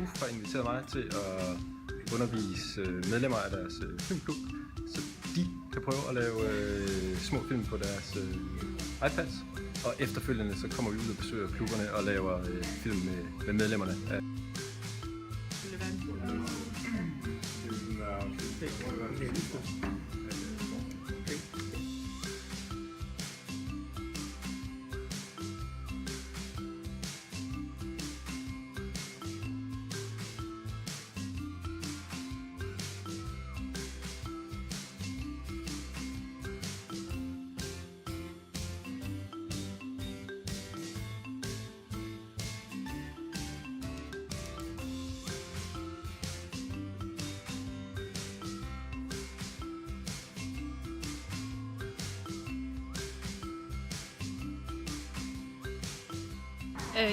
UF har inviteret mig til at undervise medlemmer af deres filmklub, så de kan prøve at lave små film på deres iPads. Og efterfølgende så kommer vi ud og besøger klubberne og laver film med medlemmerne.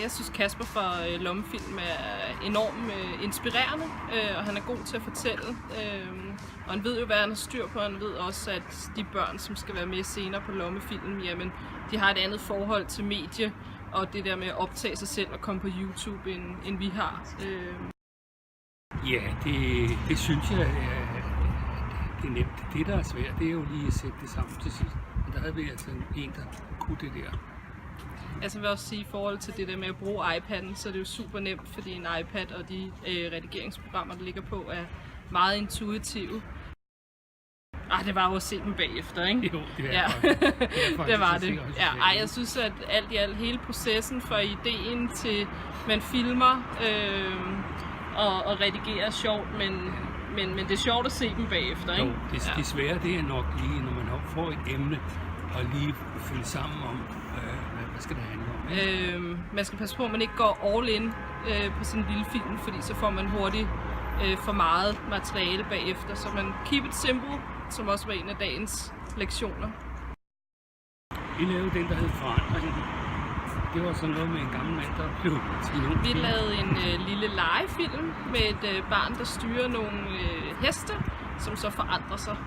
Jeg synes Kasper fra Lommefilm er enormt inspirerende, og han er god til at fortælle. Og han ved jo, hvad han har styr på. Han ved også, at de børn, som skal være med senere på Lommefilm, jamen, de har et andet forhold til medie, og det der med at optage sig selv og komme på YouTube, end vi har. Ja, det synes jeg, det er nemt. Det, der er svært, det er jo lige at sætte det sammen til sidst. Og der havde vi altså en, der kunne det der. Altså jeg vil også sige, i forhold til det der med at bruge iPad'en, så er det jo super nemt, fordi en iPad og de redigeringsprogrammer, der ligger på, er meget intuitive. Det var jo at se dem bagefter, ikke? Jo, det er ja. det var det. Ja, jeg synes, at alt i alt, hele processen fra ideen til, man filmer og redigerer sjovt, men det er sjovt at se dem bagefter, ikke? Jo, det svære, det er nok lige, når man får et emne, og lige finde sammen om, hvad skal det handle om? Man skal passe på, at man ikke går all in på sin lille film, fordi så får man hurtigt for meget materiale bagefter. Så man keep it simple, som også var en af dagens lektioner. Vi lavede den, der hed Forandring. Det var sådan noget med en gammel mand, der blev spion. Vi lavede en lille legefilm med et barn, der styrer nogle heste, som så forandrer sig.